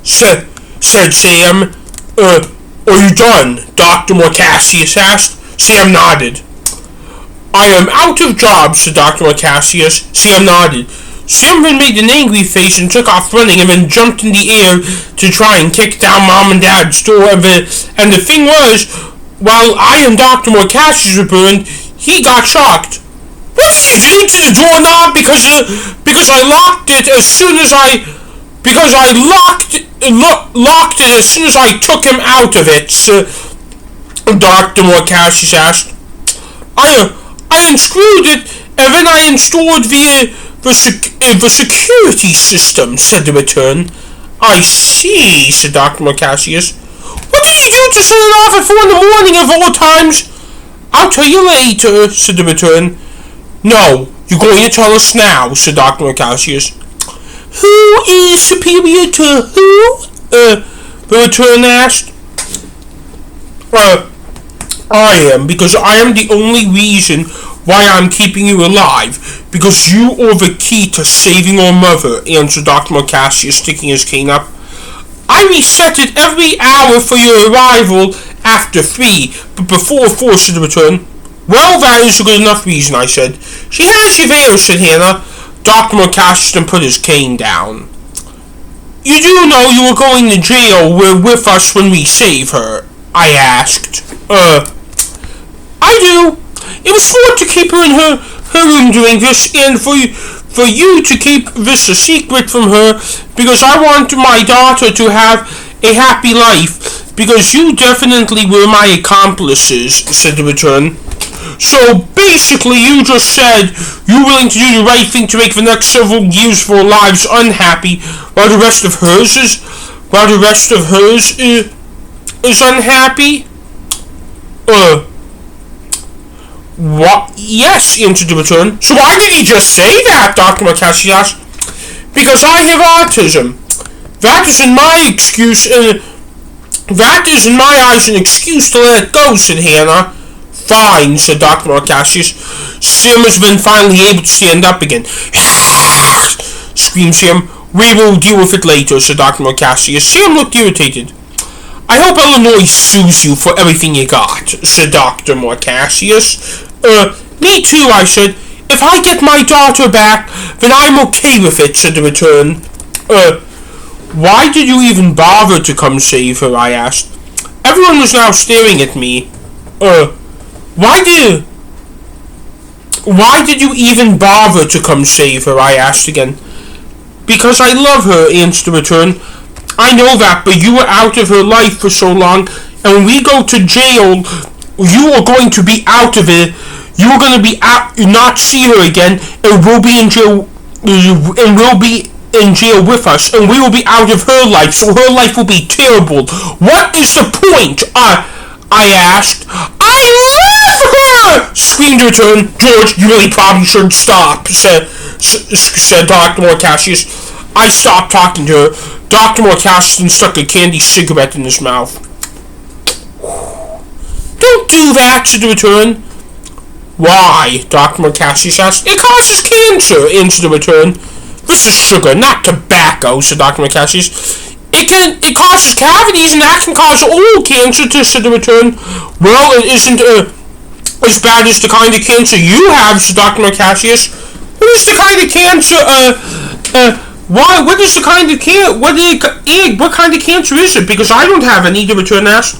said Sam. Are you done? Dr. Morcassius asked. Sam nodded. I am out of jobs, said Dr. Morcassius. Sam nodded. Sam then made an angry face and took off running and then jumped in the air to try and kick down Mom and Dad's door. And the thing was, while I and Dr. Morcassius were burned, he got shocked. What did you do to the doorknob? Because I locked it as soon as I locked it as soon as I took him out of it. Dr. Morcassius asked. I unscrewed it and then I installed the security system, said the return. I see, said Dr. Morcassius. What did you do to set it off at 4 in the morning of all times? I'll tell you later, said the return. No, you're going to tell us now, said Dr. Morcassius. Who is superior to who? The return asked. I am, because I am the only reason why I'm keeping you alive, because you are the key to saving our mother, answered Dr. Morcassius, sticking his cane up. I reset it every hour for your arrival after 3, but before 4, said the return. Well, that is a good enough reason, I said. She has you there, said Hannah. Dr. Morcassius then put his cane down. You do know you are going to jail with us when we save her? I asked. I do. It was smart to keep her in her room doing this, and for you to keep this a secret from her, because I want my daughter to have a happy life, because you definitely were my accomplices, said the return. So basically you just said you're willing to do the right thing to make the next several years of our lives unhappy, while the rest of hers is unhappy? What? Yes, answered the return. So why did he just say that? Dr. Morcassius asked. Because I have autism. That is in my excuse, that is in my eyes an excuse to let it go, said Hannah. Fine, said Dr. Morcassius. Sam has been finally able to stand up again. Screamed Sam. We will deal with it later, said Dr. Morcassius. Sam looked irritated. I hope Illinois sues you for everything you got, said Dr. Morcassius. Me too, I said. If I get my daughter back, then I'm okay with it, said the return. Why did you even bother to come save her, I asked. Everyone was now staring at me. Why did you even bother to come save her, I asked again. Because I love her, answered the return. I know that, but you were out of her life for so long, and when we go to jail, you are going to be out of it. You are going to be out, not see her again, and we'll be in jail, with us, and we will be out of her life, so her life will be terrible. What is the point? I asked. I love her! Screamed the return. George, you really probably should stop, said Dr. Morcassius. I stopped talking to her. Dr. Morcassius stuck a candy cigarette in his mouth. Don't do that, said the return. Why? Dr. Morcassius asked. It causes cancer, answered the return. This is sugar, not tobacco, said Dr. Morcassius. It causes cavities, and that can cause oral cancer, said the return. Well, it isn't as bad as the kind of cancer you have, said Dr. Morcassius. What is the kind of cancer, what is the kind of what kind of cancer is it? Because I don't have any, the return asked.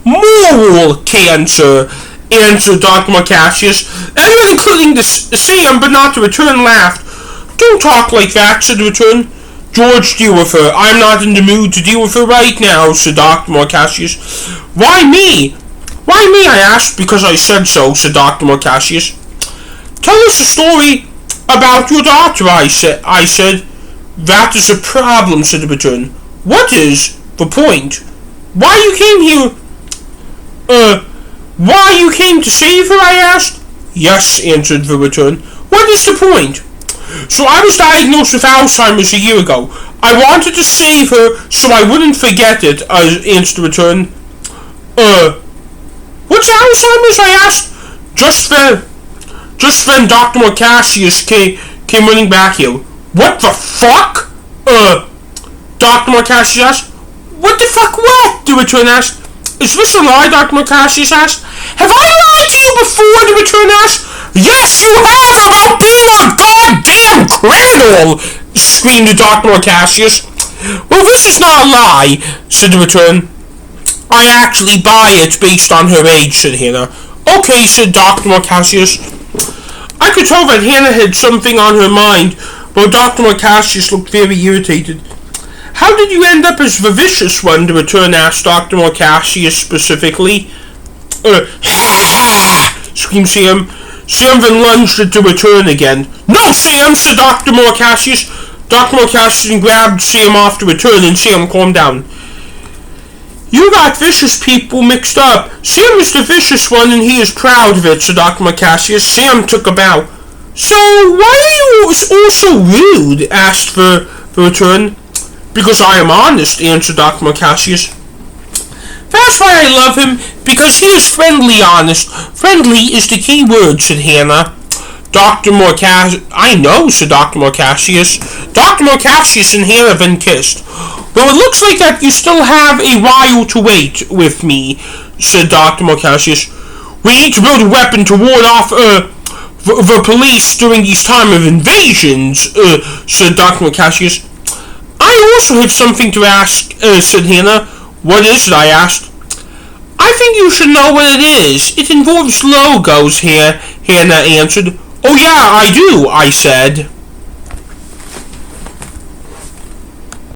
Moral cancer, answered Dr. Morcassius. Everyone, including Sam, but not the return, laughed. Don't talk like that, said the return. George, deal with her. I'm not in the mood to deal with her right now, said Dr. Morcassius. Why me? Why me, I asked. Because I said so, said Dr. Morcassius. Tell us a story about your daughter, I said. That is a problem, said the return. What is the point? Why you came here? Why you came to save her, I asked. Yes, answered the return. What is the point? So I was diagnosed with Alzheimer's a year ago. I wanted to save her so I wouldn't forget it, answered the return. What's Alzheimer's, I asked. Just then Dr. Morcassius came running back here. What the fuck? Dr. Marcassius asked. What the fuck what? The return asked. Is this a lie? Dr. Marcassius asked. Have I lied to you before? The return asked. Yes, you have, about being a goddamn criminal, screamed Dr. Marcassius. Well, this is not a lie, said the return. I actually buy it based on her age, said Hannah. Okay, said Dr. Marcassius. I could tell that Hannah had something on her mind, but Dr. Marcassius looked very irritated. How did you end up as the vicious one? The return asked Dr. Marcassius specifically. Screamed Sam. Sam then lunged at the return again. No, Sam, said Dr. Marcassius. Dr. Marcassius grabbed Sam off the return and Sam calmed down. You got vicious people mixed up. Sam is the vicious one and he is proud of it, said Dr. Marcassius. Sam took a bow. So, why are you all so rude? Asked the return. Because I am honest, answered Dr. Marcassius. That's why I love him, because he is friendly honest. Friendly is the key word, said Hannah. Dr. Marcassius... I know, said Dr. Marcassius. Dr. Marcassius and Hannah then kissed. Well, it looks like that you still have a while to wait with me, said Dr. Marcassius. We need to build a weapon to ward off, the police during these time of invasions, said Dr. Marcassius. I also have something to ask, said Hannah. What is it? I asked. I think you should know what it is. It involves logos here, Hannah answered. Oh yeah, I do, I said.